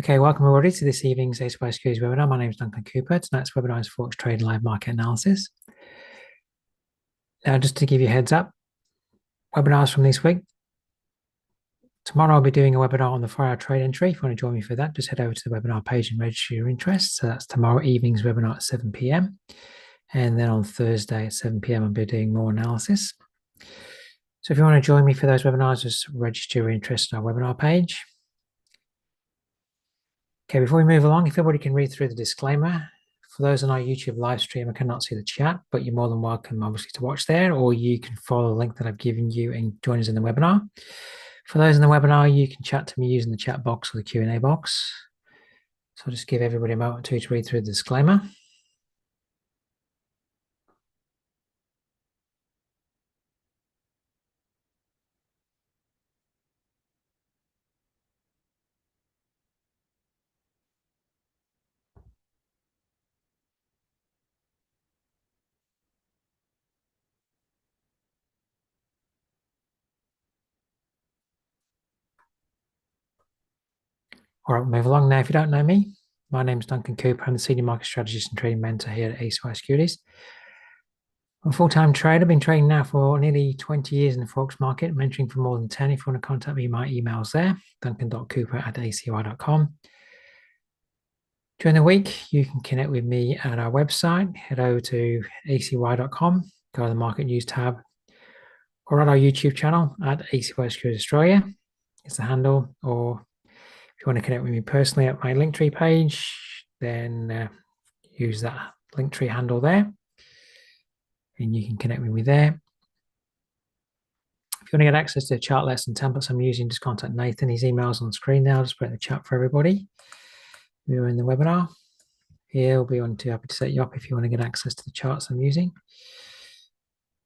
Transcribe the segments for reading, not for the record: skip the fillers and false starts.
Okay, welcome everybody to this evening's XAUUSD webinar. My name is Duncan Cooper. Tonight's webinar is Forex Trade and Live Market Analysis. Now, just to give you a heads up, webinars from this week. Tomorrow I'll be doing a webinar on the 4-hour trade entry. If you want to join me for that, just head over to the webinar page and register your interest. So that's tomorrow evening's webinar at 7 p.m. And then on Thursday at 7 p.m. I'll be doing more analysis. So if you want to join me for those webinars, just register your interest on our webinar page. Okay, before we move along, if everybody can read through the disclaimer. For those on our YouTube live stream, I cannot see the chat, but you're more than welcome, obviously, to watch there, or you can follow the link that I've given you and join us in the webinar. For those in the webinar, you can chat to me using the chat box or the Q&A box. So I'll just give everybody a moment to read through the disclaimer. All right, we'll move along now. If you don't know me, my name is Duncan Cooper. I'm the Senior Market Strategist and Trading Mentor here at XAUUSD. I'm a full-time trader. I've been trading now for nearly 20 years in the Forex market, mentoring for more than 10. If you want to contact me, my email's there, duncan.cooper@aci.com. During the week, you can connect with me at our website. Head over to aci.com, go to the Market News tab, or at our YouTube channel at XAUUSD Australia is the handle. Or if you want to connect with me personally at my Linktree page, then use that Linktree handle there, and you can connect with me there. If you want to get access to the chart lists and templates I'm using, just contact Nathan. His email's on the screen now. Just put it in the chat for everybody. We're in the webinar. He'll be on to happy to set you up if you want to get access to the charts I'm using.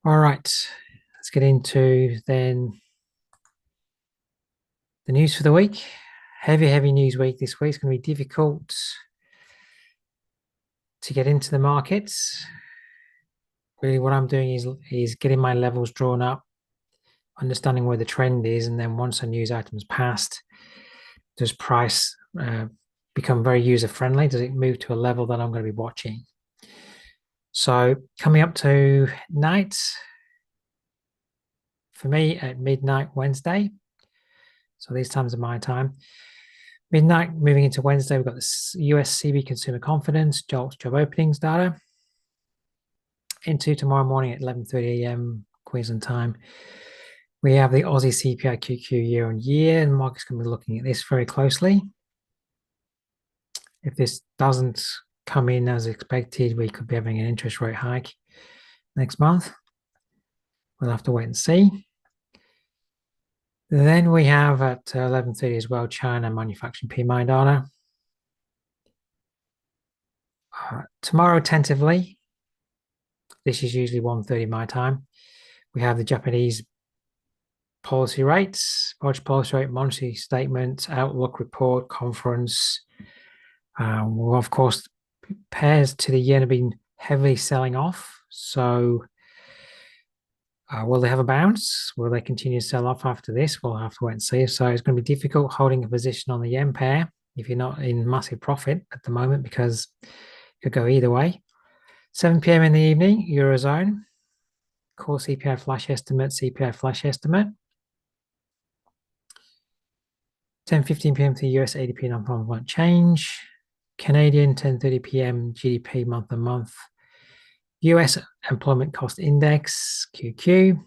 All right, let's get into then the news for the week. Heavy news week this week. It's going to be difficult to get into the markets. Really what I'm doing is getting my levels drawn up, understanding where the trend is, and then once a news item's passed, does price become very user-friendly? Does it move to a level that I'm going to be watching? So coming up to night, for me at midnight Wednesday, so these times are my time, midnight moving into Wednesday, we've got the US CB consumer confidence, JOLTS job openings data. Into tomorrow morning at 11:30 a.m. Queensland time, we have the Aussie CPI QQ year on year, and the market's going to be looking at this very closely. If this doesn't come in as expected, we could be having an interest rate hike next month. We'll have to wait and see. Then we have at 11:30 as well, China manufacturing PMI data. Tomorrow, tentatively, this is usually 1:30 my time, we have the Japanese policy rates, Audjpy policy rate, monetary statement, outlook report, conference. Well, of course, pairs to the yen have been heavily selling off. So will they have a bounce? Will they continue to sell off after this? We'll have to wait and see. So it's going to be difficult holding a position on the yen pair if you're not in massive profit at the moment, because it could go either way. 7 p.m. in the evening, Eurozone, core CPI flash estimate, CPI flash estimate. 10:15 p.m. to the US ADP non-farm change. Canadian 10:30 p.m. GDP month on month. US employment cost index QQ.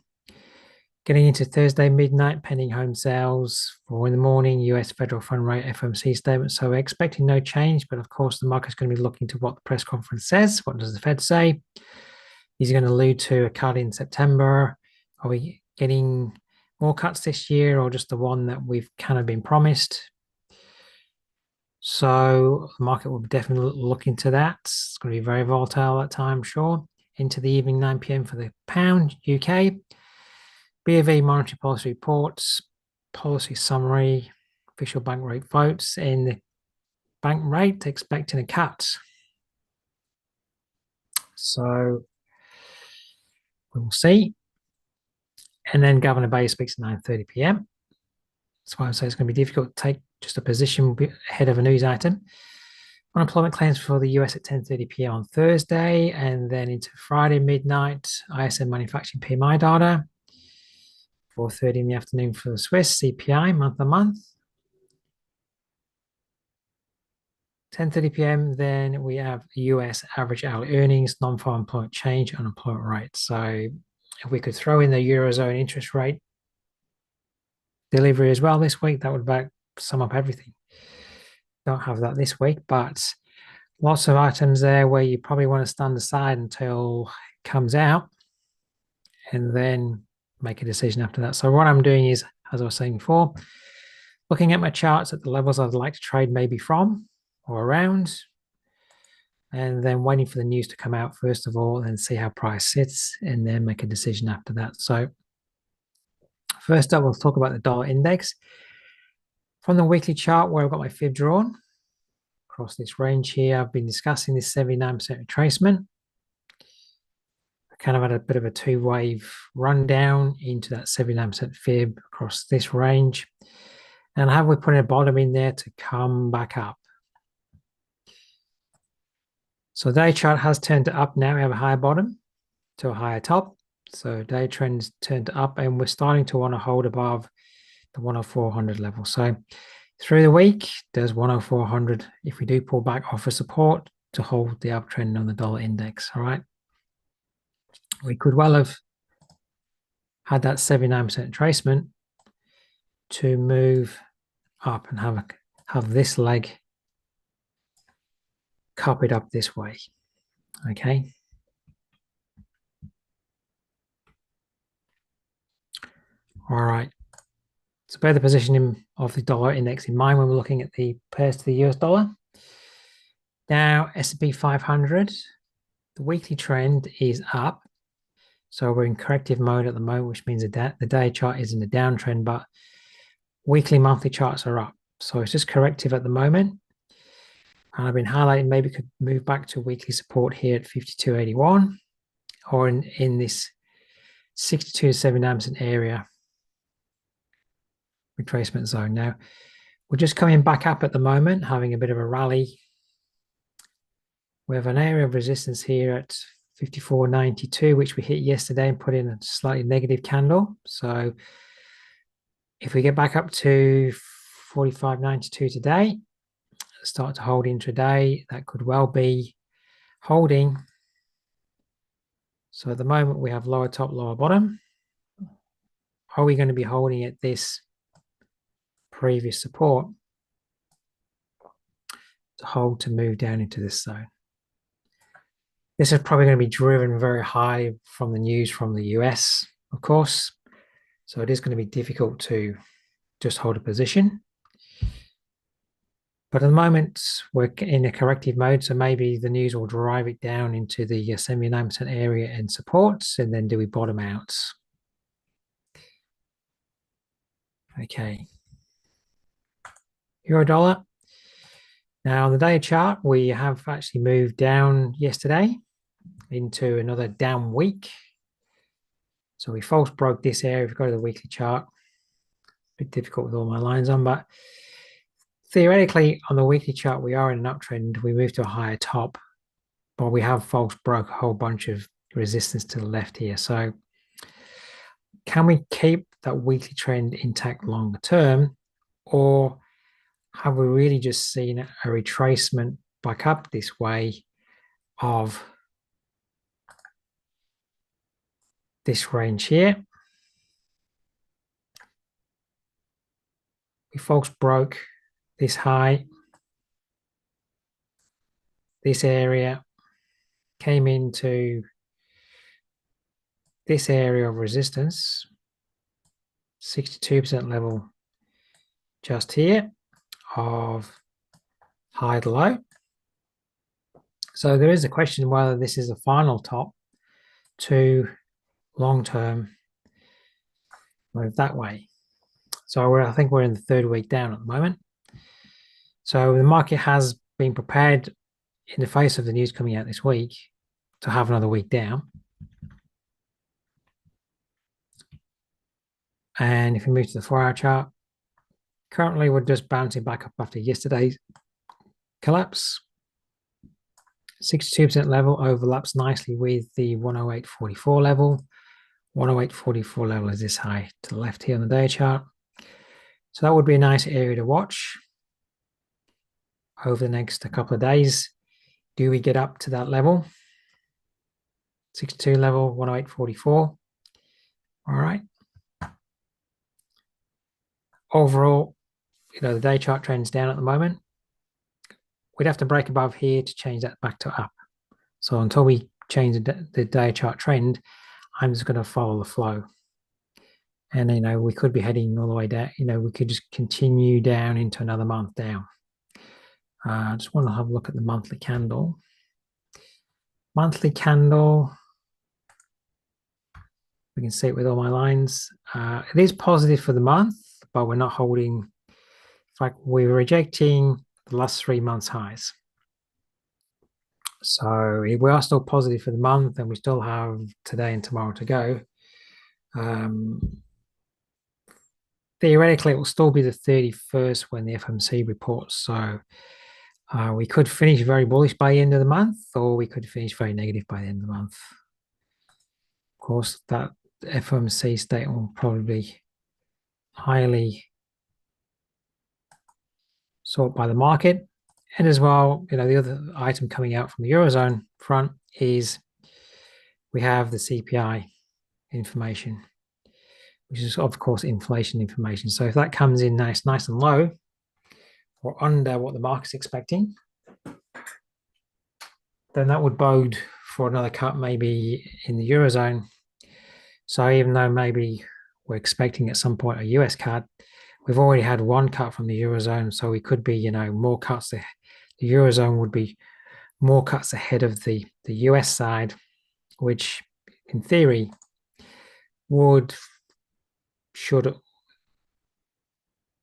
Getting into Thursday midnight, pending home sales. 4 in the morning, US federal fund rate FOMC statement. So we're expecting no change, but of course the market's going to be looking to what the press conference says. What does the Fed say? Is he going to allude to a cut in September? Are we getting more cuts this year, or just the one that we've kind of been promised? So the market will definitely look into that. It's going to be very volatile at time, I'm sure. Into the evening, 9 p.m. for the pound, UK. BOV monetary policy reports, policy summary, official bank rate votes, and the bank rate expecting a cut. So we'll see. And then Governor Bay speaks at 9:30 p.m. That's why I say it's going to be difficult to take just a position ahead of a news item. Unemployment claims for the US at 10:30 p.m. on Thursday, and then into Friday midnight, ISM manufacturing PMI data. 4:30 in the afternoon for the Swiss CPI month on month. 10:30 p.m. then we have US average hourly earnings, non-farm employment change, unemployment rate. So if we could throw in the Eurozone interest rate delivery as well this week, that would about sum up everything. Don't have that this week, but lots of items there where you probably want to stand aside until it comes out and then make a decision after that. So what I'm doing is, as I was saying before, looking at my charts at the levels I'd like to trade maybe from or around, and then waiting for the news to come out first of all and see how price sits and then make a decision after that. So first up, we'll talk about the dollar index. From the weekly chart where I've got my fib drawn across this range here, I've been discussing this 79% retracement. I kind of had a bit of a two-wave rundown into that 79% fib across this range. And have we put a bottom in there to come back up? So day chart has turned up now. We have a higher bottom to a higher top. So day trend's turned up and we're starting to want to hold above the 10400 level. So through the week, there's 10400 if we do pull back off a support to hold the uptrend on the dollar index. All right. We could well have had that 79% retracement to move up and have this leg copied up this way. Okay. All right. So bear the positioning of the dollar index in mind when we're looking at the pairs to the US dollar. Now, S&P 500, the weekly trend is up. So we're in corrective mode at the moment, which means that the day chart is in a downtrend, but weekly, monthly charts are up. So it's just corrective at the moment. And I've been highlighting maybe could move back to weekly support here at 52.81 or in this 62 to 79% area retracement zone. Now, we're just coming back up at the moment, having a bit of a rally. We have an area of resistance here at 54.92, which we hit yesterday and put in a slightly negative candle. So if we get back up to 45.92 today, start to hold intraday, that could well be holding. So at the moment we have lower top, lower bottom. Are we going to be holding at this previous support to hold to move down into this zone? This is probably going to be driven very high from the news from the US, of course. So it is going to be difficult to just hold a position. But at the moment, we're in a corrective mode, so maybe the news will drive it down into the 79% area and supports, and then do we bottom out? Okay. Euro dollar. Now, on the day chart, we have actually moved down yesterday into another down week. So we false broke this area. If we go to the weekly chart, a bit difficult with all my lines on, but theoretically, on the weekly chart, we are in an uptrend. We moved to a higher top, but we have false broke a whole bunch of resistance to the left here. So can we keep that weekly trend intact longer term, or have we really just seen a retracement back up this way of this range here? We false broke this high, this area, came into this area of resistance, 62% level just here of high to low. So there is a question whether this is a final top to long-term move that way. So I think we're in the third week down at the moment. So the market has been prepared in the face of the news coming out this week to have another week down. And if we move to the 4-hour chart, Currently, we're just bouncing back up after yesterday's collapse. 62% level overlaps nicely with the 108.44 level. 108.44 level is this high to the left here on the day chart. So that would be a nice area to watch over the next couple of days. Do we get up to that level? 62 level, 108.44. All right. Overall, the day chart trend's down at the moment. We'd have to break above here to change that back to up. So until we change the day chart trend, I'm just going to follow the flow. And, we could be heading all the way down. We could just continue down into another month down. I just want to have a look at the monthly candle. Monthly candle, we can see it with all my lines. It is positive for the month, but we're not holding. In fact, we're rejecting the last 3 months highs. So we are still positive for the month, and we still have today and tomorrow to go. Theoretically, it will still be the 31st when the FOMC reports. So we could finish very bullish by the end of the month, or we could finish very negative by the end of the month. Of course, that FOMC statement will probably be highly sought by the market. And as well, the other item coming out from the Eurozone front is we have the CPI information, which is, of course, inflation information. So if that comes in nice and low, or under what the market's expecting, then that would bode for another cut maybe in the Eurozone. So even though maybe we're expecting at some point a US cut, we've already had one cut from the Eurozone, so we could be, more cuts. The Eurozone would be more cuts ahead of the US side, which in theory should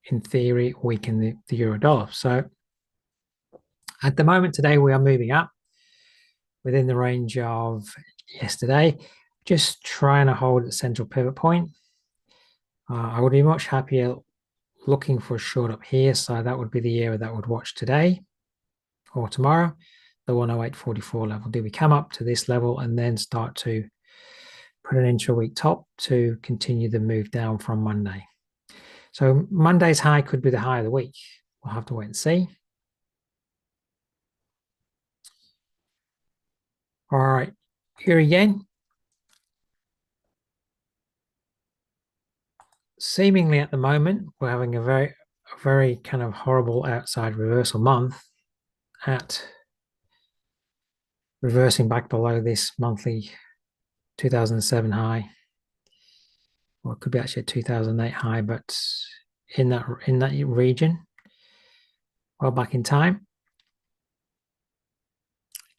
in theory weaken the euro dollar. So at the moment today, we are moving up within the range of yesterday, just trying to hold the central pivot point. I would be much happier looking for a short up here. So that would be the area that would watch today or tomorrow, the 108.44 level. Do we come up to this level and then start to put an intra-week top to continue the move down from Monday? So Monday's high could be the high of the week. We'll have to wait and see. All right, here again. Seemingly at the moment, we're having a very kind of horrible outside reversal month at reversing back below this monthly 2007 high. Or it could be actually a 2008 high, but in that region, well back in time.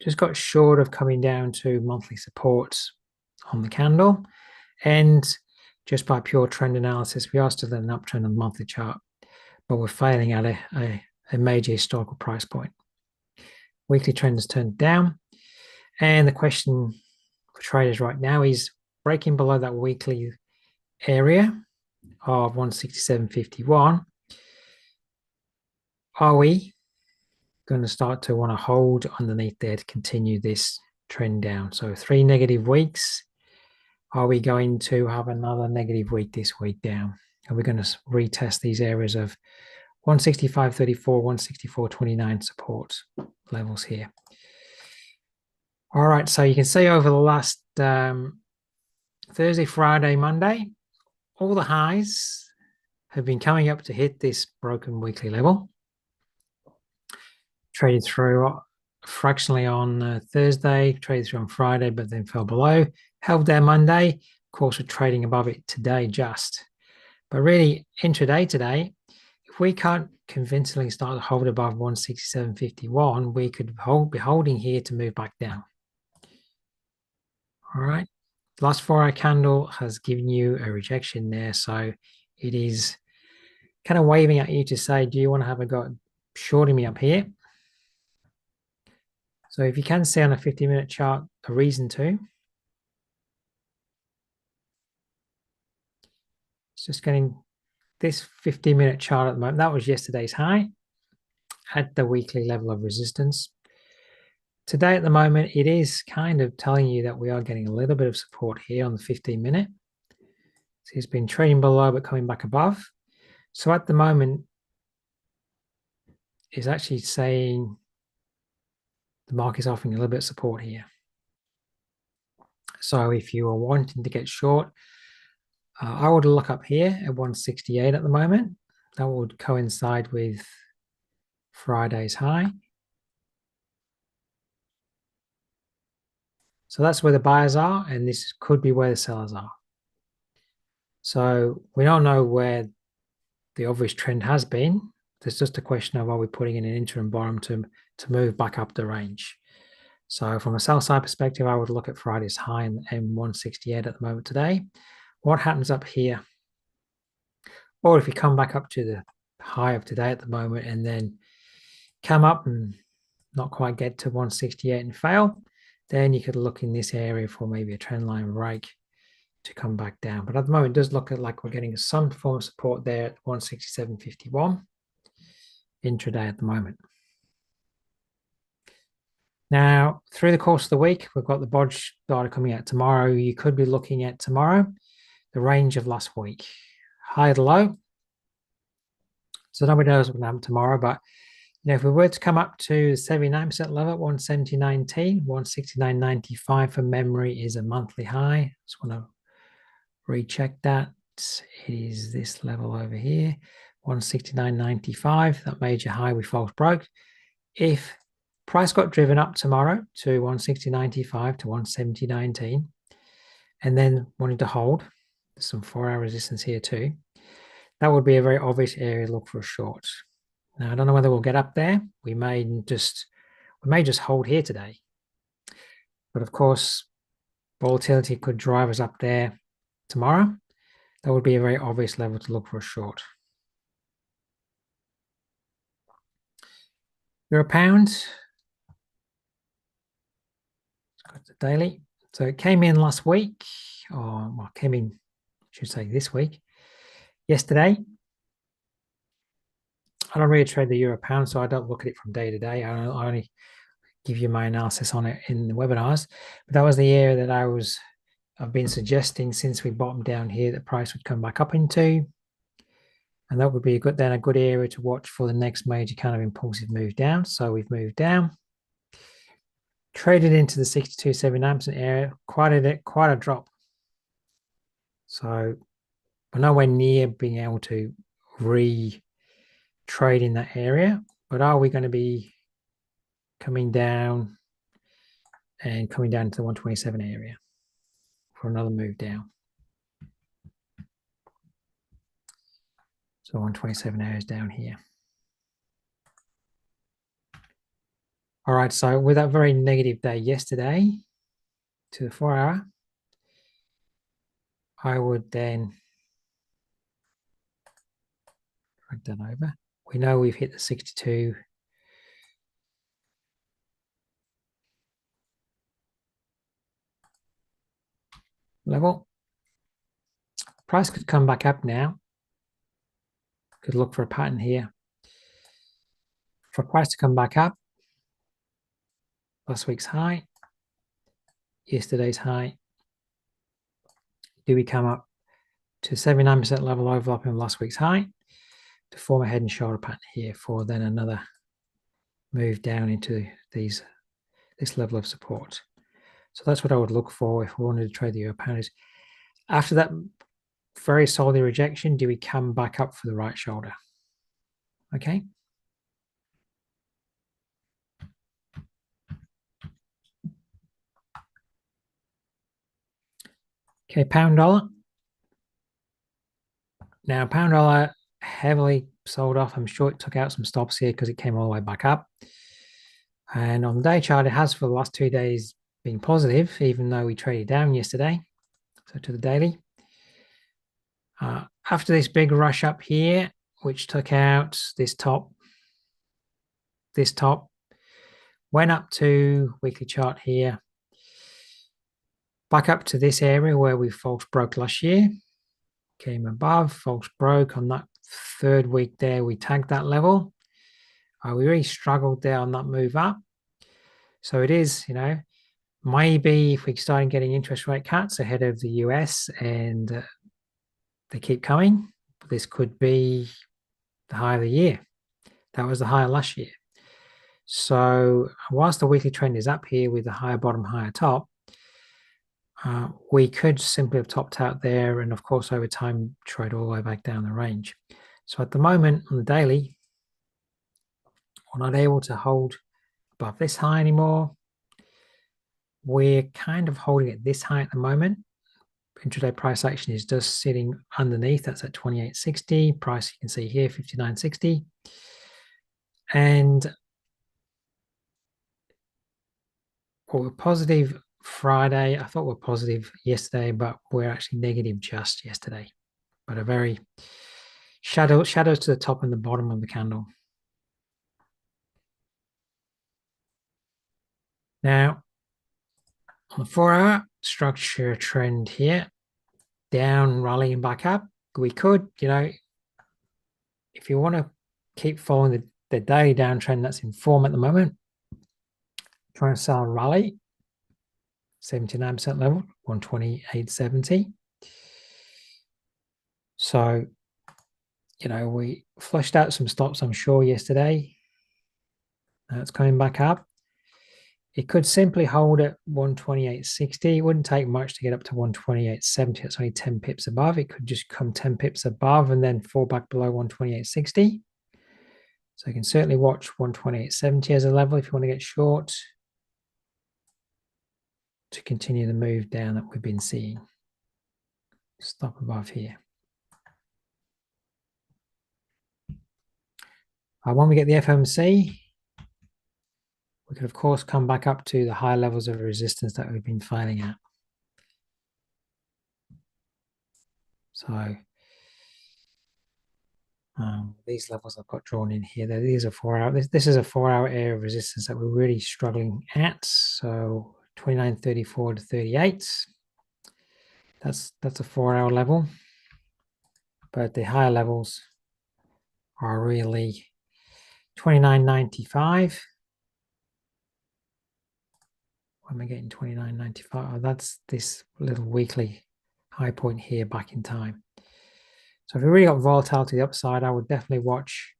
Just got short of coming down to monthly supports on the candle, and just by pure trend analysis, we are still in an uptrend on the monthly chart, but we're failing at a major historical price point. Weekly trend has turned down, and the question for traders right now is breaking below that weekly area of 167.51. Are we going to start to want to hold underneath there to continue this trend down? So 3 negative weeks. Are we going to have another negative week this week down? Are we going to retest these areas of 165.34, 164.29 support levels here? All right, so you can see over the last Thursday, Friday, Monday, all the highs have been coming up to hit this broken weekly level. Traded through fractionally on Thursday, traded through on Friday, but then fell below. Held there Monday. Of course, we're trading above it today just. But really, intraday today, if we can't convincingly start to hold above 167.51, we could be holding here to move back down. All right. The last 4-hour candle has given you a rejection there. So it is kind of waving at you to say, do you want to have a go at shorting me up here? So if you can see on a 50-minute chart, a reason to. It's just getting this 15-minute chart at the moment, that was yesterday's high at the weekly level of resistance. Today at the moment, it is kind of telling you that we are getting a little bit of support here on the 15-minute. So it's been trading below but coming back above. So at the moment, it's actually saying the market's offering a little bit of support here. So if you are wanting to get short, I would look up here at 168 at the moment. That would coincide with Friday's high. So that's where the buyers are, and this could be where the sellers are. So we don't know where the obvious trend has been. There's just a question of, are we putting in an interim bottom to move back up the range? So from a sell side perspective, I would look at Friday's high and 168 at the moment today. What happens up here? Or if you come back up to the high of today at the moment and then come up and not quite get to 168 and fail, then you could look in this area for maybe a trend line break to come back down. But at the moment, it does look like we're getting some form of support there at 167.51 intraday at the moment. Now, through the course of the week, we've got the Audjpy data coming out tomorrow. You could be looking at tomorrow, the range of last week, high to low. So nobody knows what's going to happen tomorrow, but if we were to come up to 79% level, 179.19, 169.95 for memory is a monthly high. Just want to recheck that. It is this level over here, 169.95, that major high we false broke. If price got driven up tomorrow to 160.95 to 170.19, and then wanted to hold, there's some 4-hour resistance here too, that would be a very obvious area to look for a short. Now, I don't know whether we'll get up there. We may just hold here today. But of course, volatility could drive us up there tomorrow. That would be a very obvious level to look for a short. Euro pound. Let's go to the daily. So it came in last week, or well, came in, I should say this week, yesterday. I don't really trade the euro pound, so I don't look at it from day to day. I only give you my analysis on it in the webinars. But that was the area that I've been suggesting since we bottomed down here that price would come back up into. And that would be a good area to watch for the next major kind of impulsive move down. So we've moved down, traded into the 62.79% area, quite a drop. So we're nowhere near being able to re-trade in that area. But are we going to be coming down and coming down to the 127 area for another move down? So 127 areas down here. All right, so with that very negative day yesterday to the 4-hour, I would then drag that over. We know we've hit the 62 level. Price could come back up now. Could look for a pattern here. For price to come back up, last week's high, yesterday's high. Do we come up to 79% level overlapping last week's high to form a head and shoulder pattern here for then another move down into this level of support? So that's what I would look for if we wanted to trade the euro pound. After that very solid rejection, do we come back up for the right shoulder? Okay. Okay, pound dollar. Now, pound dollar heavily sold off. I'm sure it took out some stops here because it came all the way back up. And on the day chart, it has for the last 2 days been positive, even though we traded down yesterday. So to the daily. After this big rush up here, which took out this top, went up to weekly chart here, back up to this area where we false broke last year, came above, false broke on that third week there, we tagged that level. We really struggled there on that move up. So it is, maybe if we start getting interest rate cuts ahead of the US and they keep coming, this could be the high of the year. That was the high last year. So whilst the weekly trend is up here with the higher bottom, higher top, we could simply have topped out there and of course over time trade all the way back down the range. So at the moment on the daily, we're not able to hold above this high anymore. We're kind of holding at this high at the moment. Intraday price action is just sitting underneath. That's at 28.60. Price you can see here, 59.60. And we're positive Friday. I thought we were positive yesterday, but we're actually negative just yesterday. But a very shadows to the top and the bottom of the candle. Now, on the 4-hour structure trend here, down, rallying back up. We could, if you want to keep following the daily downtrend that's in form at the moment, trying to sell rally, 79% level, 128.70. So, we flushed out some stops, I'm sure, yesterday. Now it's coming back up. It could simply hold at 128.60. It wouldn't take much to get up to 128.70. It's only 10 pips above. It could just come 10 pips above and then fall back below 128.60. So you can certainly watch 128.70 as a level if you want to get short to continue the move down that we've been seeing. Stop above here. When we get the FOMC, we could, of course, come back up to the high levels of resistance that we've been filing at. So these levels I've got drawn in here. These are 4-hour. This is a 4-hour area of resistance that we're really struggling at. So 29.34 to 38. That's a 4-hour level. But the higher levels are really 29.95. When we're getting 29.95, oh, that's this little weekly high point here back in time. So if we really got volatile to the upside, I would definitely watch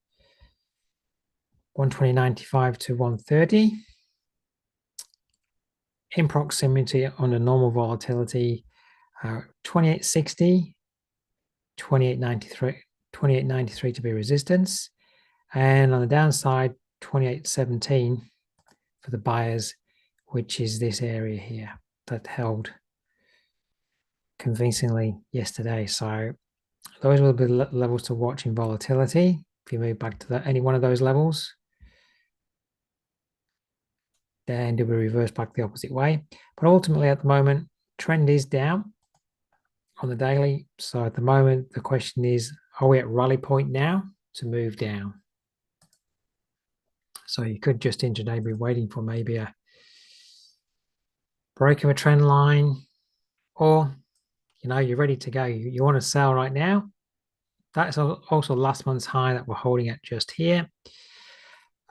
120.95 to 130. In proximity under normal volatility, 28.60, 28.93 to be resistance. And on the downside, 28.17 for the buyers, which is this area here that held convincingly yesterday. So those will be levels to watch in volatility. If you move back to any one of those levels, then it will reverse back the opposite way. But ultimately at the moment, trend is down on the daily. So at the moment, the question is, are we at rally point now to move down? So you could just intraday be waiting for maybe a break of a trend line, or you're ready to go. You want to sell right now. That's also last month's high that we're holding at just here.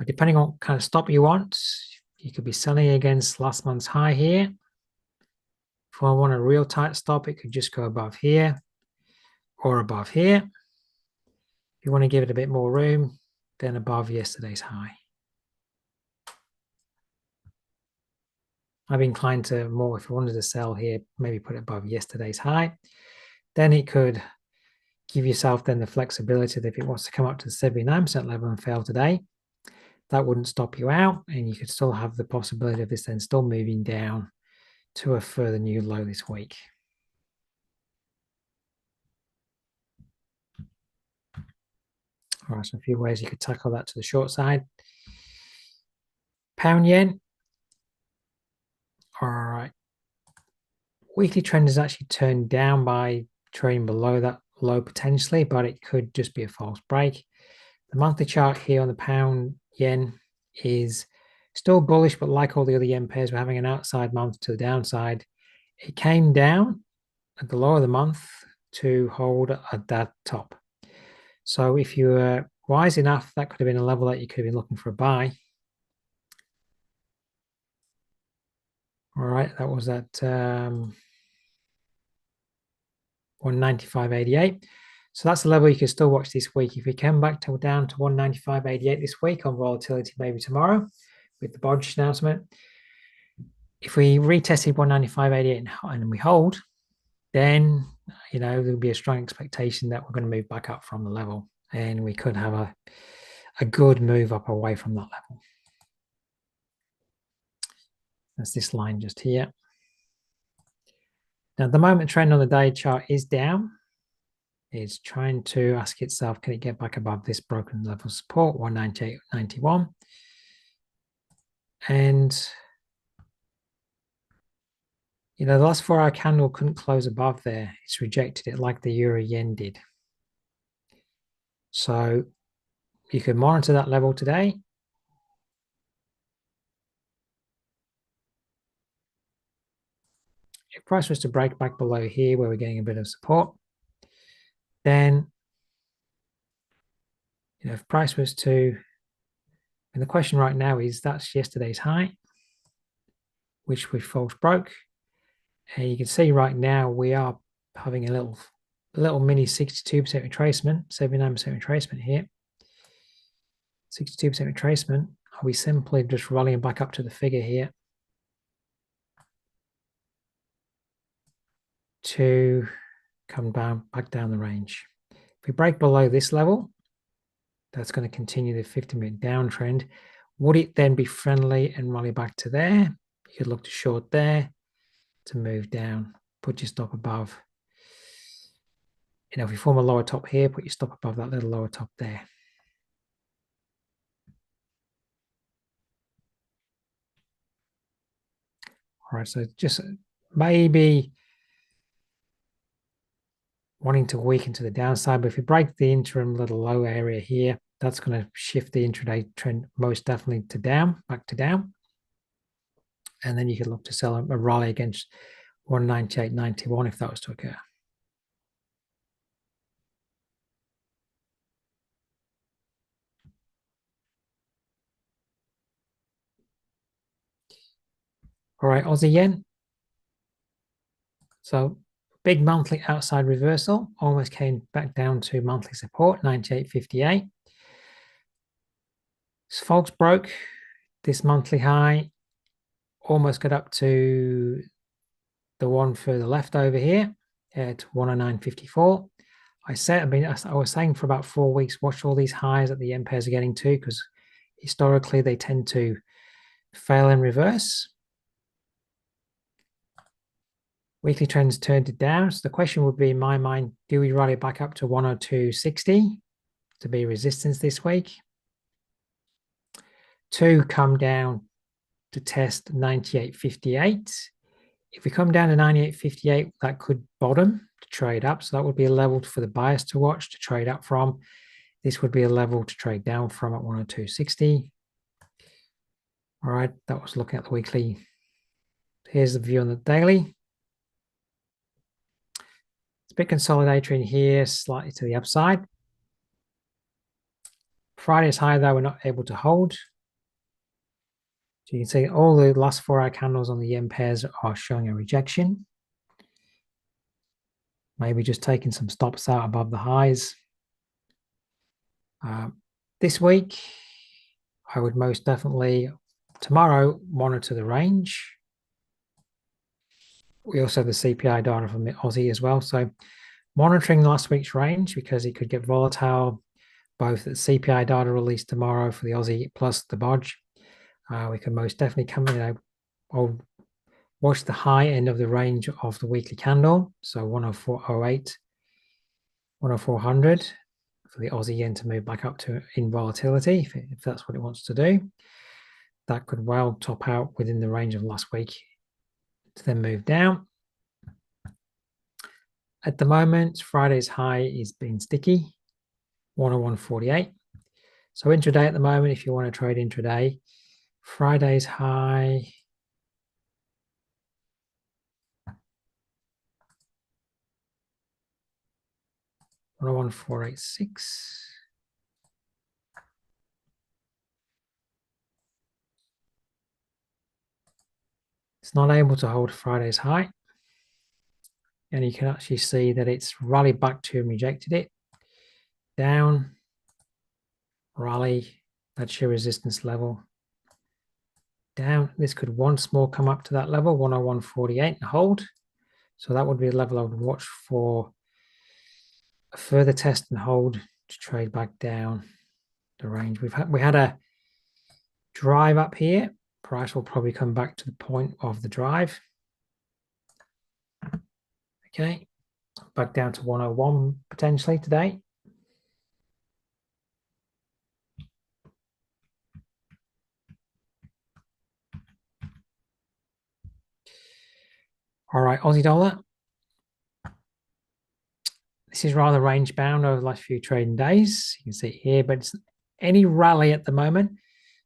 Depending on what kind of stop you want, you could be selling against last month's high here. If I want a real tight stop, it could just go above here or above here. If you want to give it a bit more room, then above yesterday's high. I'd be inclined to more, if you wanted to sell here, maybe put it above yesterday's high. Then it could give yourself then the flexibility that if it wants to come up to the 79% level and fail today, that wouldn't stop you out, and you could still have the possibility of this then still moving down to a further new low this week. All right, so a few ways you could tackle that to the short side. Pound yen. All right. Weekly trend is actually turned down by trading below that low potentially, but it could just be a false break. The monthly chart here on the pound yen is still bullish, but like all the other yen pairs, we're having an outside month to the downside. It came down at the low of the month to hold at that top. So if you were wise enough, that could have been a level that you could have been looking for a buy. All right, that was at 195.88. So that's the level you can still watch this week. If we come back down to 195.88 this week on volatility, maybe tomorrow with the Bodge announcement. If we retested 195.88 and we hold, then there'll be a strong expectation that we're going to move back up from the level, and we could have a good move up away from that level. That's this line just here. Now, at the moment, trend on the day chart is down. It's trying to ask itself, can it get back above this broken level of support, 198.91? And the last 4-hour candle couldn't close above there. It's rejected it like the Euro Yen did. So you can monitor that level today. If price was to break back below here where we're getting a bit of support, then if price was to, and the question right now is that's yesterday's high, which we false broke. And you can see right now we are having a little mini 62% retracement, 79% retracement here. 62% retracement. Are we simply just rallying back up to the figure here to come back down the range? If we break below this level, that's going to continue the 50-minute downtrend. Would it then be friendly and rally back to there? You could look to short there to move down, put your stop above. If you form a lower top here, put your stop above that little lower top there. All right, so just maybe wanting to weaken to the downside, but if you break the interim little low area here, that's going to shift the intraday trend most definitely to down, back to down. And then you could look to sell a rally against 198.91 if that was to occur. All right, Aussie yen. So big monthly outside reversal, almost came back down to monthly support, 98.58. So folks broke this monthly high, almost got up to the one further left over here at 109.54. I was saying for about 4 weeks, watch all these highs that the yen pairs are getting to, because historically they tend to fail in reverse. Weekly trends turned it down. So the question would be, in my mind, do we rally back up to 102.60 to be resistance this week? 2, come down to test 98.58. If we come down to 98.58, that could bottom to trade up. So that would be a level for the buyers to watch to trade up from. This would be a level to trade down from at 102.60. All right, that was looking at the weekly. Here's the view on the daily. It's a bit consolidatory in here, slightly to the upside. Friday's high, though, we're not able to hold. So you can see all the last 4-hour candles on the yen pairs are showing a rejection. Maybe just taking some stops out above the highs. This week, I would most definitely, tomorrow, monitor the range. We also have the CPI data from the Aussie as well. So monitoring last week's range, because it could get volatile, both the CPI data released tomorrow for the Aussie plus the Bodge. We can most definitely come in, I'll watch the high end of the range of the weekly candle. So 104.08, 104.00 for the Aussie yen to move back up to in volatility, if that's what it wants to do. That could well top out within the range of last week to then move down. At the moment, Friday's high is being sticky, 101.48. So intraday at the moment, if you want to trade intraday, Friday's high 101,486. It's not able to hold Friday's high. And you can actually see that it's rallied back to and rejected it. Down, rally, that's your resistance level. Down, this could once more come up to that level, 101.48 and hold. So that would be a level I would watch for a further test and hold to trade back down the range. We had a drive up here. Price will probably come back to the point of the drive. Okay, back down to 101 potentially today. All right, Aussie dollar. This is rather range bound over the last few trading days. You can see it here, but it's any rally at the moment.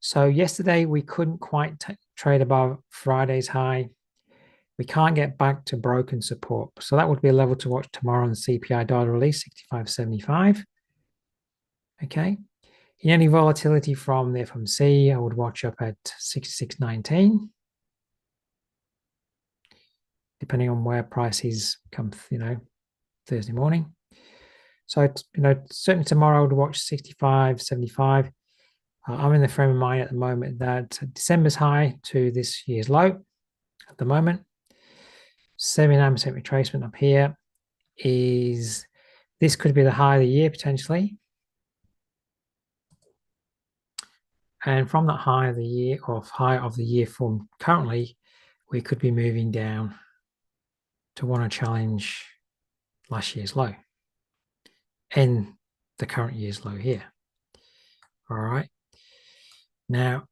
So yesterday we couldn't quite trade above Friday's high. We can't get back to broken support. So that would be a level to watch tomorrow on the CPI data release, 65.75. Okay. In any volatility from the FOMC, I would watch up at 66.19. Depending on where prices come, Thursday morning. So, certainly tomorrow I would watch 65.75. I'm in the frame of mind at the moment that December's high to this year's low at the moment. 79% retracement up here is, this could be the high of the year potentially. And from that high of the year, or high of the year form currently, we could be moving down to want to challenge last year's low and the current year's low here. All right. Now,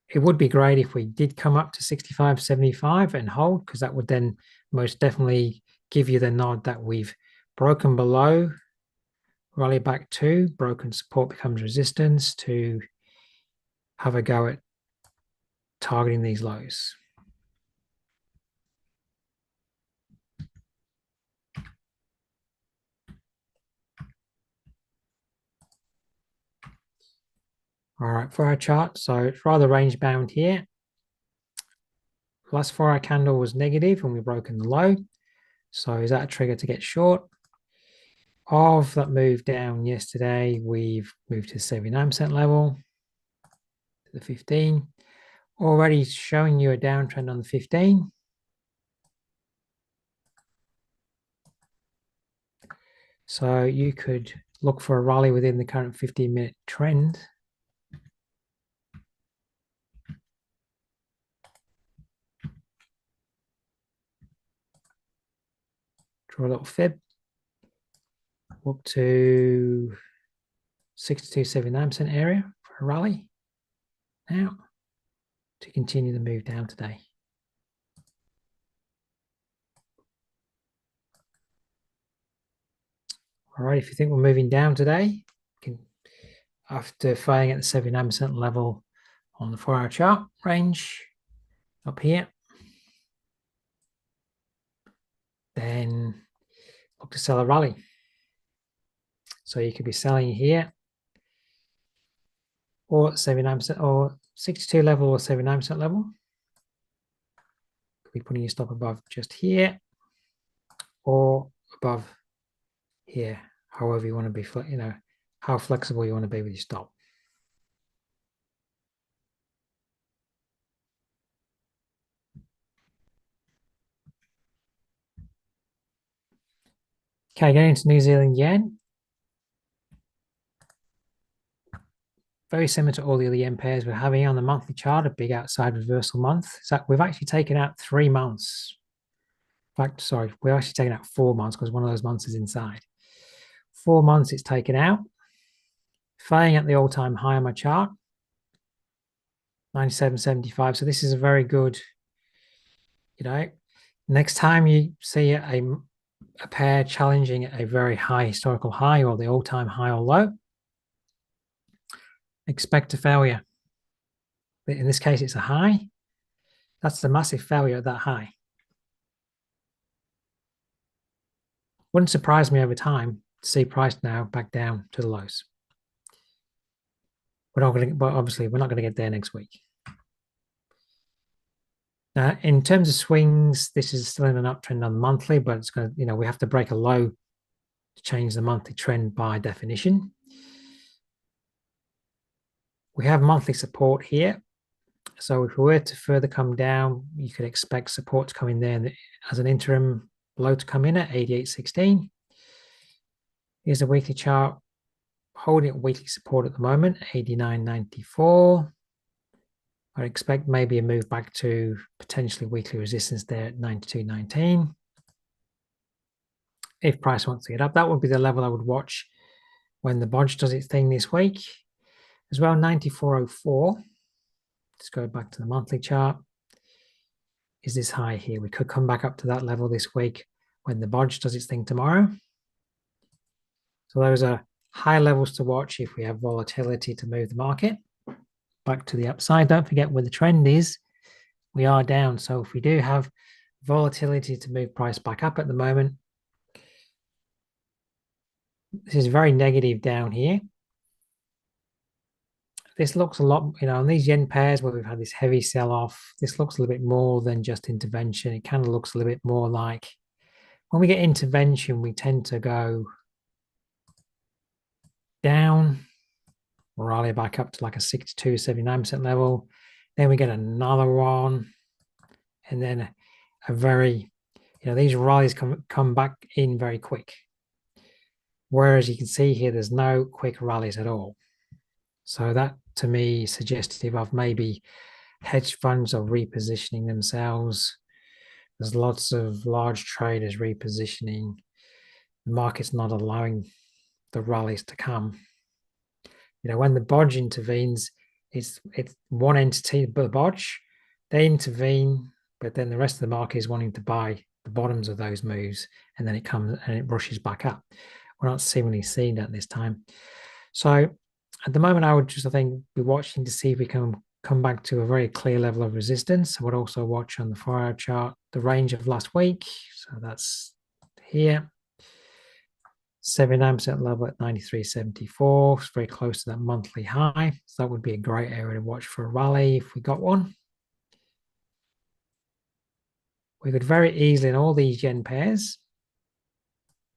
it would be great if we did come up to 65.75 and hold, because that would then most definitely give you the nod that we've broken below, rally back to, broken support becomes resistance to have a go at targeting these lows. All right, for our chart, so it's rather range bound here. Last 4 hour candle was negative and we've broken the low. So is that a trigger to get short? Of that move down yesterday, we've moved to 79% level, to the 15. Already showing you a downtrend on the 15. So you could look for a rally within the current 15-minute trend. Draw a little fib. Up to 62.79% area for a rally now to continue the move down today. All right, if you think we're moving down today, after failing at the 79% level on the 4 hour chart range up here, then look to sell a rally. So you could be selling here or 79% or 62 level or 79% level. Could be putting your stop above just here or above here, however you want to be, how flexible you want to be with your stop. Okay, getting into New Zealand yen. Very similar to all the other yen pairs we're having on the monthly chart, a big outside reversal month. So we've actually taken out 3 months. In fact, sorry, we're actually taking out 4 months because one of those months is inside. 4 months it's taken out. Failing at the all-time high on my chart, 97.75. So this is a very good, next time you see a pair challenging a very high historical high or the all-time high or low, expect a failure. In this case, it's a high. That's the massive failure at that high. Wouldn't surprise me over time to see price now back down to the lows. We're not going to, but obviously we're not going to get there next week. In terms of swings, this is still in an uptrend on the monthly, but it's going to, we have to break a low to change the monthly trend by definition. We have monthly support here. So if we were to further come down, you could expect support to come in there as an interim low to come in at 88.16. Here's a weekly chart holding at weekly support at the moment, 89.94. I expect maybe a move back to potentially weekly resistance there at 92.19. If price wants to get up, that would be the level I would watch when the Bodge does its thing this week. As well, 94.04. Let's go back to the monthly chart. Is this high here? We could come back up to that level this week when the Bodge does its thing tomorrow. So those are high levels to watch if we have volatility to move the market back to the upside. Don't forget where the trend is. We are down. So if we do have volatility to move price back up at the moment, this is very negative down here. This looks a lot, on these yen pairs where we've had this heavy sell-off, this looks a little bit more than just intervention. It kind of looks a little bit more like when we get intervention, we tend to go down, rally back up to like a 62, 79% level. Then we get another one. And then a very, these rallies come back in very quick. Whereas you can see here, there's no quick rallies at all. So that to me is suggestive of maybe hedge funds are repositioning themselves. There's lots of large traders repositioning. The market's not allowing the rallies to come. When the Bodge intervenes, it's one entity, the Bodge, they intervene, but then the rest of the market is wanting to buy the bottoms of those moves, and then it comes and it rushes back up. We're not seemingly seeing that this time. So at the moment, I would just, I think, be watching to see if we can come back to a very clear level of resistance. I would also watch on the 4-hour chart the range of last week. So that's here. 79% level at 93.74. It's very close to that monthly high. So that would be a great area to watch for a rally if we got one. We could very easily, in all these yen pairs,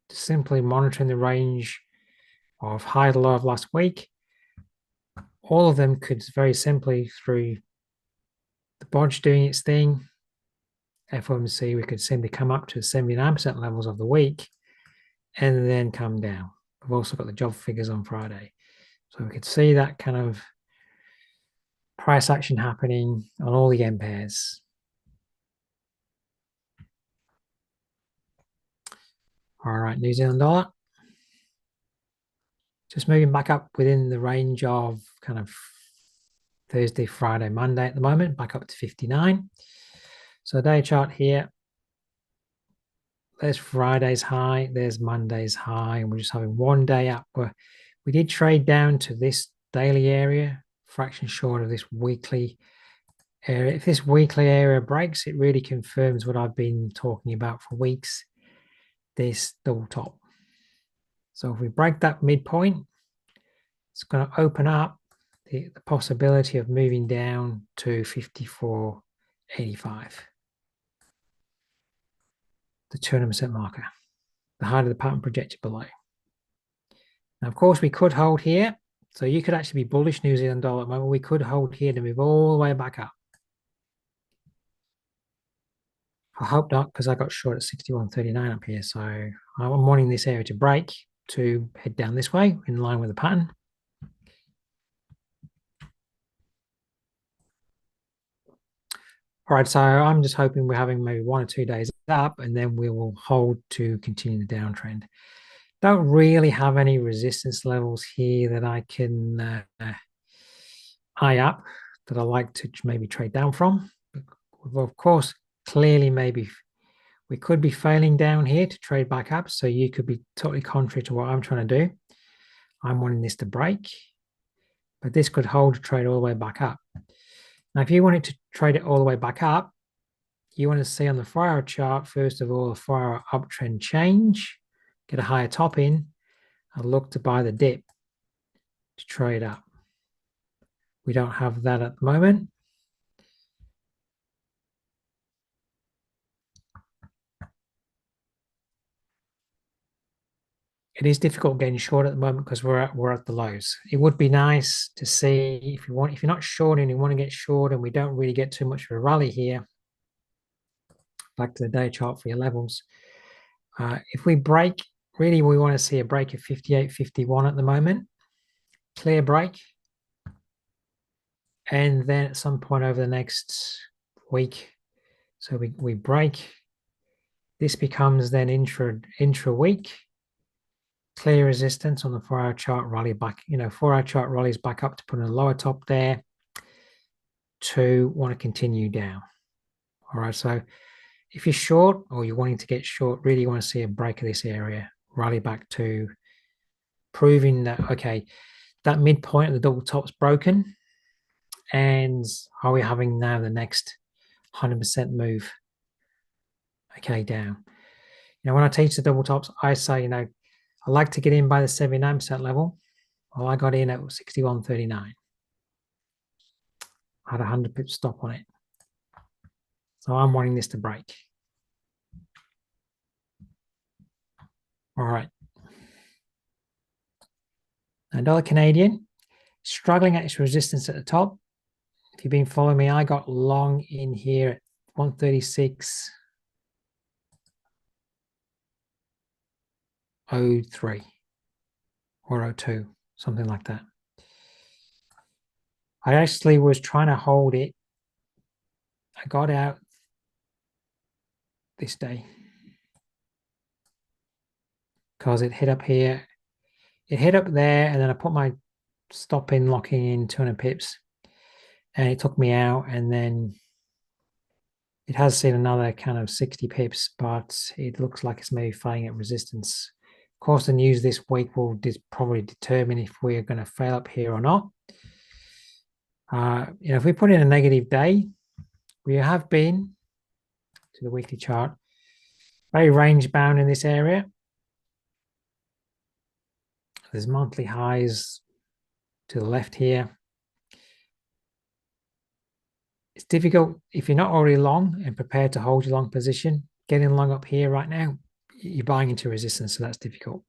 just simply monitoring the range of high to low of last week. All of them could very simply, through the Bodge doing its thing, FOMC, we could simply come up to 79% levels of the week and then come down. We've also got the job figures on Friday. So we could see that kind of price action happening on all the yen pairs. All right, New Zealand dollar. Just moving back up within the range of kind of Thursday, Friday, Monday at the moment, back up to 59. So day chart here. There's Friday's high, there's Monday's high, and we're just having one day up where we did trade down to this daily area, fraction short of this weekly area. If this weekly area breaks, it really confirms what I've been talking about for weeks, this double top. So if we break that midpoint, it's going to open up the possibility of moving down to 54.85. The 200% marker, the height of the pattern projected below. Now, of course, we could hold here. So you could actually be bullish New Zealand dollar at the moment. We could hold here to move all the way back up. I hope not, because I got short at 61.39 up here. So I'm wanting this area to break to head down this way in line with the pattern. All right, so I'm just hoping we're having maybe 1 or 2 days up, and then we will hold to continue the downtrend. Don't really have any resistance levels here that I can eye up that I like to maybe trade down from. Well, of course, clearly maybe we could be failing down here to trade back up. So you could be totally contrary to what I'm trying to do. I'm wanting this to break, but this could hold to trade all the way back up. Now, if you wanted to trade it all the way back up, you want to see on the 4-hour chart, first of all, the 4-hour uptrend change. get a higher top in, and look to buy the dip to trade up. We don't have that at the moment. It is difficult getting short at the moment because we're at the lows. It would be if you're not short and you want to get short and we don't really get too much of a rally here. Back to the day chart for your levels. If we break, really we want to see a break of 58.51 at the moment. Clear break. And then at some point over the next week, so we break. This becomes then intra week. Clear resistance on the 4-hour chart, rally back, 4-hour chart rallies back up to put in a lower top there to want to continue down. All right, so if you're short or you're wanting to get short, really you want to see a break of this area, rally back to proving that, okay, that midpoint of the double top's broken, and are we having now the next 100% move, okay, down. When I teach the double tops, I say, I like to get in by the 79% level. Well, I got in at 61.39. I had a 100 pip stop on it. So I'm wanting this to break. All right. Dollar Canadian, struggling at its resistance at the top. If you've been following me, I got long in here at 136.03 or 02, something like that. I actually was trying to hold it. I got out this day because it hit up here. It hit up there, and then I put my stop in, locking in 200 pips, and it took me out, and then it has seen another kind of 60 pips, but it looks like it's maybe fighting at resistance. Of course, the news this week will probably determine if we're going to fail up here or not. If we put in a negative day, we have been to the weekly chart, very range bound in this area. There's monthly highs to the left here. It's difficult if you're not already long and prepared to hold your long position. Getting long up here right now, you're buying into resistance, so that's difficult.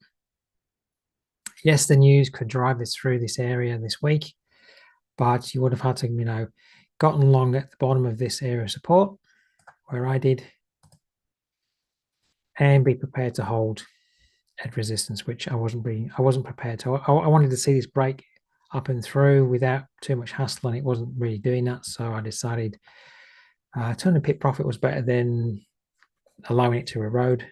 Yes, the news could drive us through this area this week, but you would have had to, gotten long at the bottom of this area of support, where I did, and be prepared to hold at resistance, which I wasn't prepared to. I wanted to see this break up and through without too much hassle, and it wasn't really doing that. So I decided 200 pip profit was better than allowing it to erode.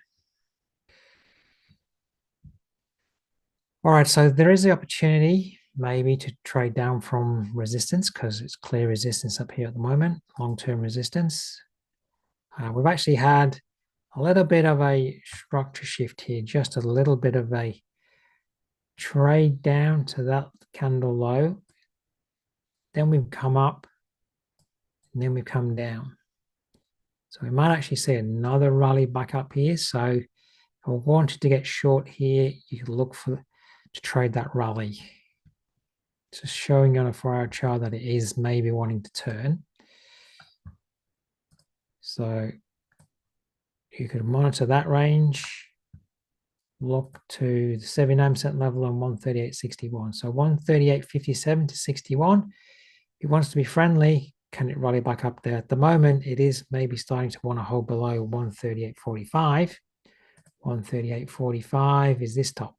All right, so there is the opportunity maybe to trade down from resistance because it's clear resistance up here at the moment, long-term resistance. We've actually had a little bit of a structure shift here, just a little bit of a trade down to that candle low. Then we've come up, and then we've come down. So we might actually see another rally back up here. So if I wanted to get short here, you could look to trade that rally. Just showing on a 4-hour chart that it is maybe wanting to turn. So you could monitor that range, look to the 79% level on 138.61. So 138.57 to 61. If it wants to be friendly, can it rally back up there? At the moment, it is maybe starting to want to hold below 138.45. 138.45 is this top.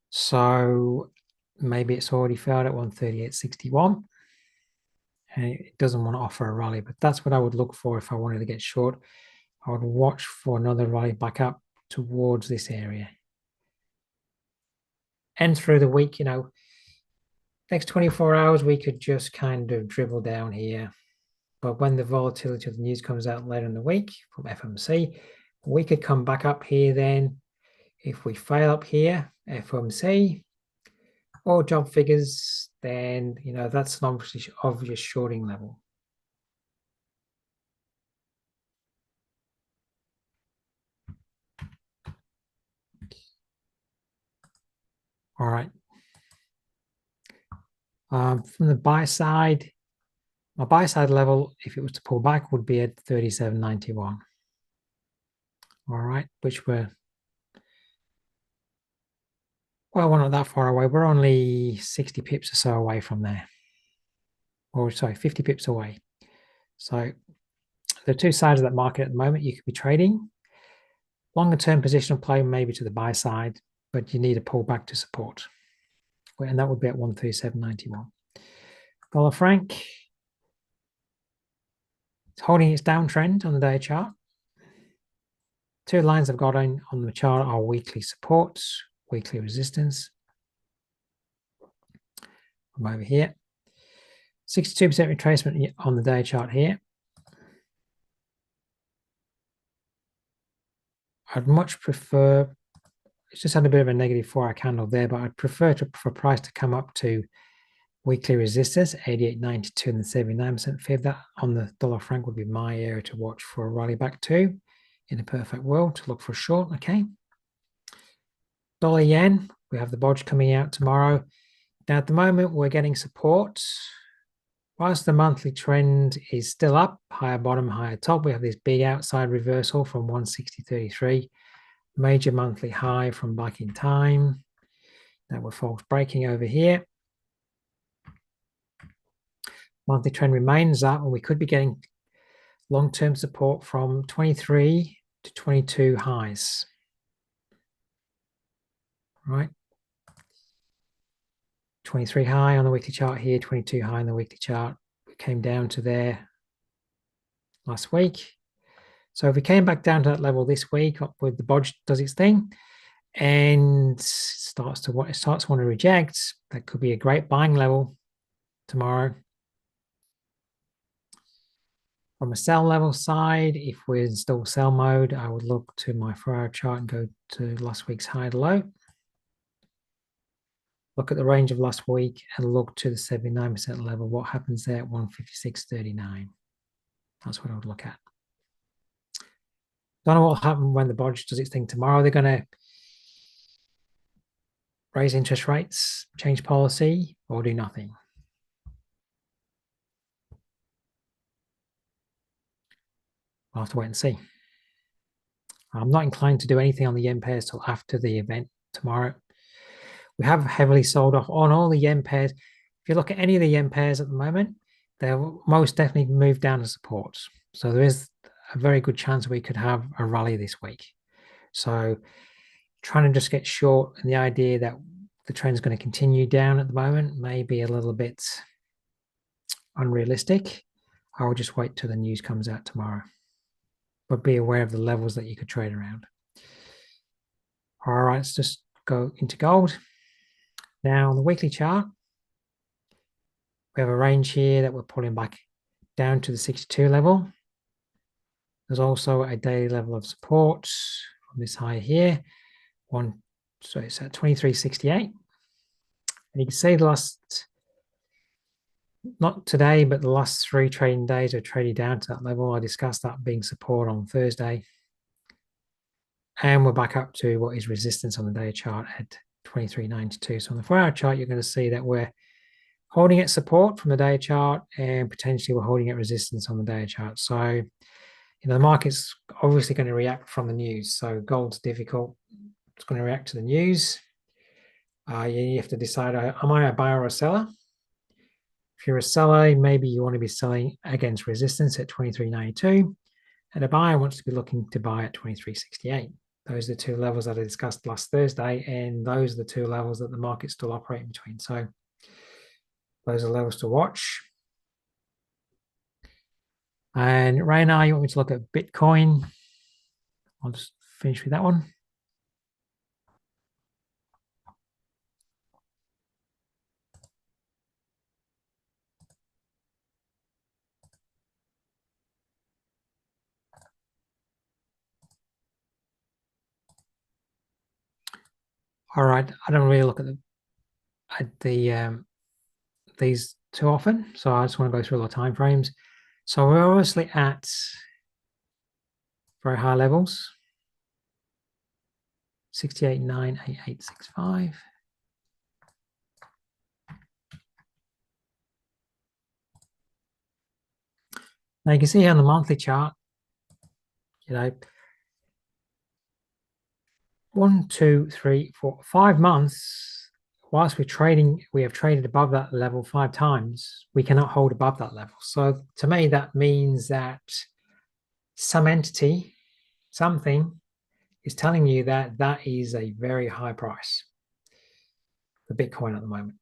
So maybe it's already failed at 138.61. And it doesn't want to offer a rally, but that's what I would look for if I wanted to get short. I would watch for another rally back up towards this area. And through the week, next 24 hours, we could just kind of dribble down here. But when the volatility of the news comes out later in the week from FOMC, we could come back up here then. If we fail up here, FOMC, or job figures, then, that's an obvious shorting level. All right. From the buy side, my buy side level, if it was to pull back, would be at 37.91. All right, which we're not that far away. We're only 60 pips or so away from there. Or sorry, 50 pips away. So there are two sides of that market at the moment. You could be trading. Longer term positional play maybe to the buy side, but you need a pullback to support. And that would be at 137.91. Dollar franc, it's holding its downtrend on the day chart. Two lines I've got on the chart are weekly support, weekly resistance. I'm over here. 62% retracement on the day chart here. I'd much prefer, it's just had a bit of a negative 4-hour candle there, but I'd prefer for price to come up to weekly resistance, 88.92 and the 79% fib. That on the dollar franc would be my area to watch for a rally back to. In a perfect world, to look for a short, okay? Dollar yen, we have the bodge coming out tomorrow. Now at the moment, we're getting support. Whilst the monthly trend is still up, higher bottom, higher top, we have this big outside reversal from 160.33, major monthly high from back in time. That we're false breaking over here. Monthly trend remains up, and we could be getting long-term support from 23 to 22 highs. Right? 23 high on the weekly chart here, 22 high on the weekly chart. We came down to there last week. So if we came back down to that level this week, up with the bodge does its thing and starts to want to reject, that could be a great buying level tomorrow. From a sell level side, if we're in still sell mode, I would look to my 4-hour chart and go to last week's high to low. Look at the range of last week and look to the 79% level. What happens there at 156.39? That's what I would look at. Don't know what will happen when the bodge does its thing tomorrow. They're going to raise interest rates, change policy, or do nothing. We'll have to wait and see. I'm not inclined to do anything on the yen pairs till after the event tomorrow. We have heavily sold off on all the yen pairs. If you look at any of the yen pairs at the moment, they'll most definitely move down to support. So there is a very good chance we could have a rally this week. So trying to just get short, and the idea that the trend is going to continue down at the moment may be a little bit unrealistic. I will just wait till the news comes out tomorrow. But be aware of the levels that you could trade around. All right, let's just go into gold. Now on the weekly chart, we have a range here that we're pulling back down to the 62 level. There's also a daily level of support from this high here. So it's at 23.68. And you can see the last, not today, but the last 3 trading days are trading down to that level. I discussed that being support on Thursday. And we're back up to what is resistance on the day chart at 23.92. So on the 4-hour chart, you're going to see that we're holding at support from the day chart, and potentially we're holding at resistance on the day chart. So, the market's obviously going to react from the news. So gold's difficult. It's going to react to the news. You have to decide, am I a buyer or a seller? If you're a seller, maybe you want to be selling against resistance at 23.92, and a buyer wants to be looking to buy at 23.68. Those are the 2 levels that I discussed last Thursday, and those are the 2 levels that the market's still operating between. So those are levels to watch. And right now, you want me to look at Bitcoin. I'll just finish with that one. All right, I don't really look at these too often, so I just want to go through the time frames. So we're obviously at very high levels, 68.98865. Now you can see here on the monthly chart, 1, 2, 3, 4, 5 months, whilst we have traded above that level 5 times, we cannot hold above that level. So to me, that means that some entity, something is telling you that that is a very high price for Bitcoin at the moment.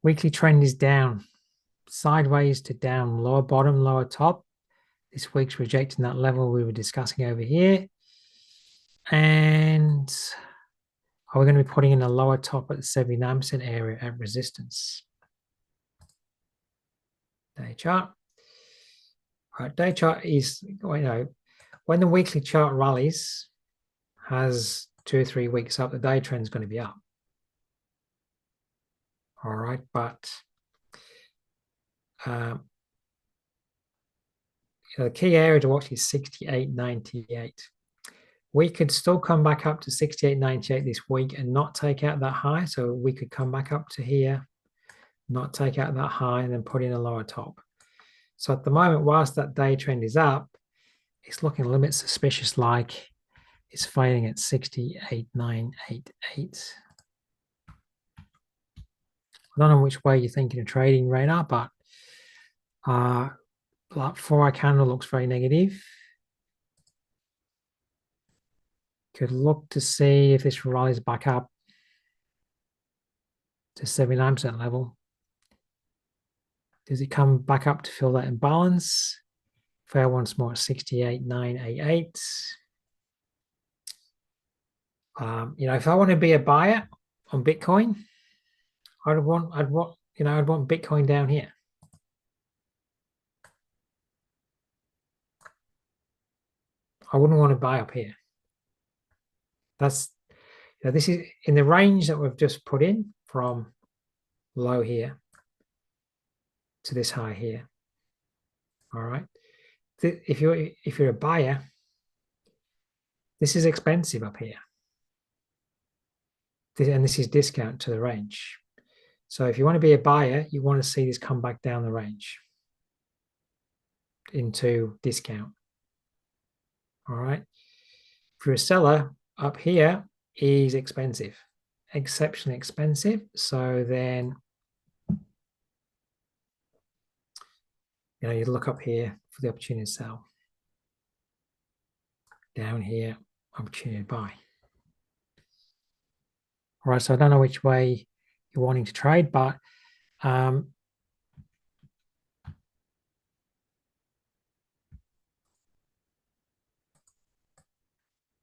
Weekly trend is down, sideways to down, lower bottom, lower top. This week's rejecting that level we were discussing over here. And are we going to be putting in a lower top at the 79% area at resistance? Day chart. All right, day chart is, when the weekly chart rallies, has 2 or 3 weeks up, the day trend is going to be up. All right, but the key area to watch is 68.98. We could still come back up to 68.98 this week and not take out that high. So we could come back up to here, not take out that high, and then put in a lower top. So at the moment, whilst that day trend is up, it's looking a little bit suspicious, like it's fading at 68.988. I don't know which way you're thinking of trading right now, but that 4-hour candle looks very negative. Could look to see if this rallies back up to 79% level. Does it come back up to fill that imbalance? Fair once more at 68.988. If I want to be a buyer on Bitcoin, I'd want Bitcoin down here. I wouldn't want to buy up here. That's, this is in the range that we've just put in from low here to this high here. All right. If you're a buyer, this is expensive up here. And this is discount to the range. So if you want to be a buyer, you want to see this come back down the range into discount. All right. If you're a seller, up here is expensive, exceptionally expensive. So then, you look up here for the opportunity to sell. Down here, opportunity to buy. All right. So I don't know which way you're wanting to trade, but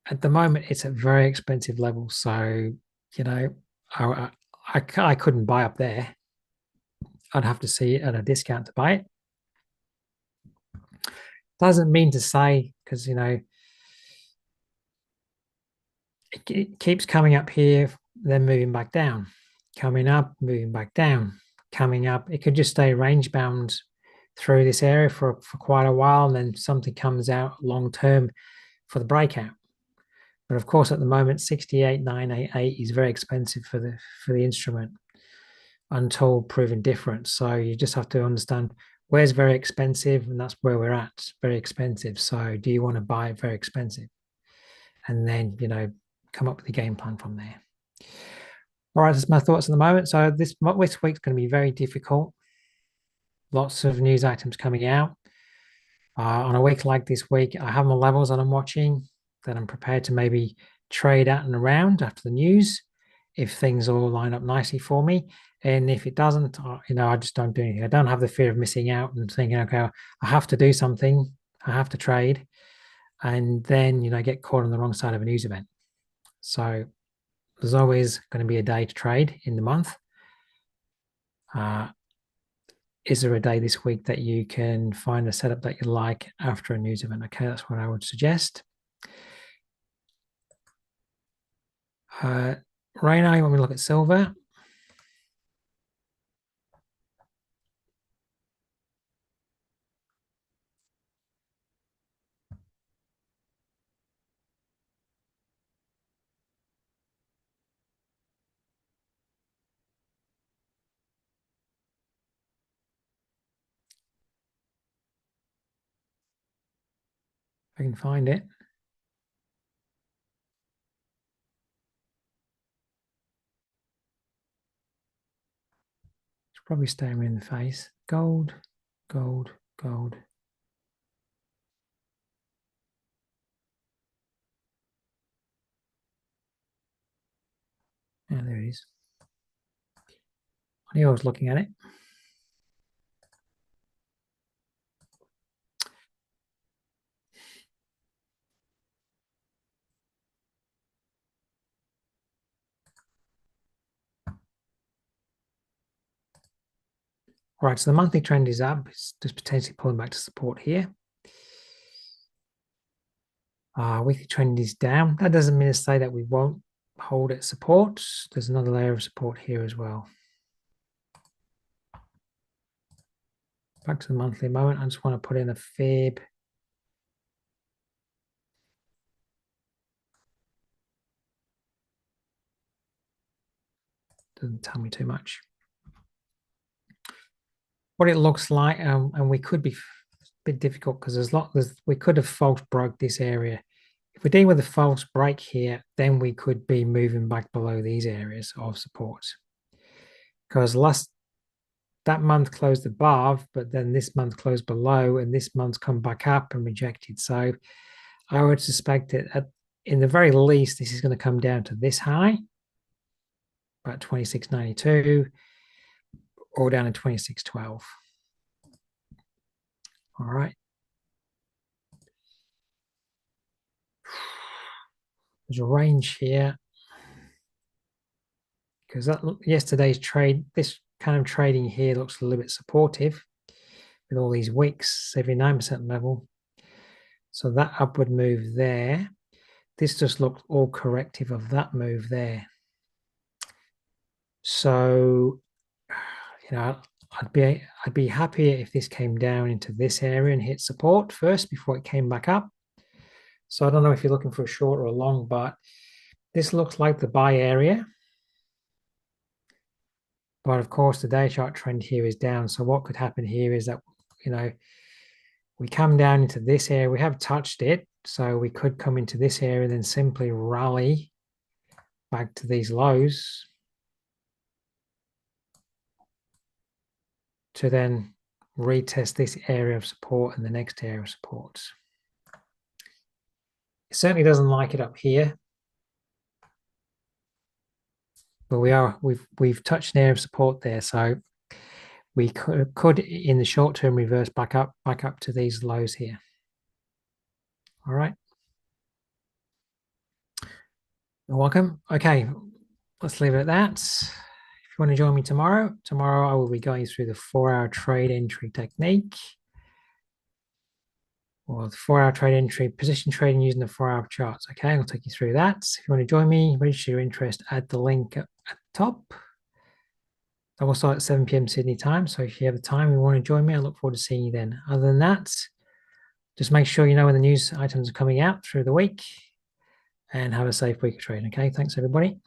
at the moment, it's at very expensive levels. So, I couldn't buy up there. I'd have to see it at a discount to buy it. Doesn't mean to say, because, it keeps coming up here, then moving back down, coming up, moving back down, coming up. It could just stay range bound through this area for quite a while, and then something comes out long term for the breakout. But of course, at the moment, 68.988 is very expensive for the instrument until proven different. So you just have to understand where's very expensive, and that's where we're at. Very expensive. So do you want to buy it very expensive? And then, come up with a game plan from there. All right, that's my thoughts at the moment. So this week's going to be very difficult. Lots of news items coming out. On a week like this week, I have my levels that I'm watching, that I'm prepared to maybe trade at and around after the news, if things all line up nicely for me. And if it doesn't, I just don't do anything. I don't have the fear of missing out and thinking, okay, I have to do something. I have to trade. And then, get caught on the wrong side of a news event. So there's always going to be a day to trade in the month. Is there a day this week that you can find a setup that you like after a news event? Okay, that's what I would suggest. Right now, you want me to look at silver. I can find it. It's probably staring me in the face. Gold, gold, gold. Yeah, there it is. I knew I was looking at it. All right, so the monthly trend is up. It's just potentially pulling back to support here. Weekly trend is down. That doesn't mean to say that we won't hold at support. There's another layer of support here as well. Back to the monthly moment. I just want to put in a fib. Doesn't tell me too much. What it looks like, and we could be a bit difficult because we could have false broke this area. If we deal with a false break here, then we could be moving back below these areas of support. Because that month closed above, but then this month closed below, and this month's come back up and rejected. So I would suspect that in the very least, this is going to come down to this high, about 26.92, or down to 26.12. All right. There's a range here because yesterday's trade, this kind of trading here looks a little bit supportive with all these wicks, 79% level. So that upward move there, this just looked all corrective of that move there. So, you know, I'd be happier if this came down into this area and hit support first before it came back up. So I don't know if you're looking for a short or a long, but this looks like the buy area. But of course, the day chart trend here is down. So what could happen here is that, you know, we come down into this area. We have touched it. So we could come into this area and then simply rally back to these lows to then retest this area of support and the next area of support. It certainly doesn't like it up here. But we've touched an area of support there. So we could in the short term reverse back up to these lows here. All right. You're welcome. Okay, let's leave it at that. If you want to join me tomorrow I will be going through the 4-hour trade entry technique, or the 4-hour trade entry, position trading using the 4-hour charts. Okay, I'll take you through that. If you want to join me, register your interest at the link at the top. I will start at 7 p.m. Sydney time. So if you have the time and you want to join me, I look forward to seeing you then. Other than that, just make sure you know when the news items are coming out through the week, and have a safe week of trading. Okay, thanks everybody.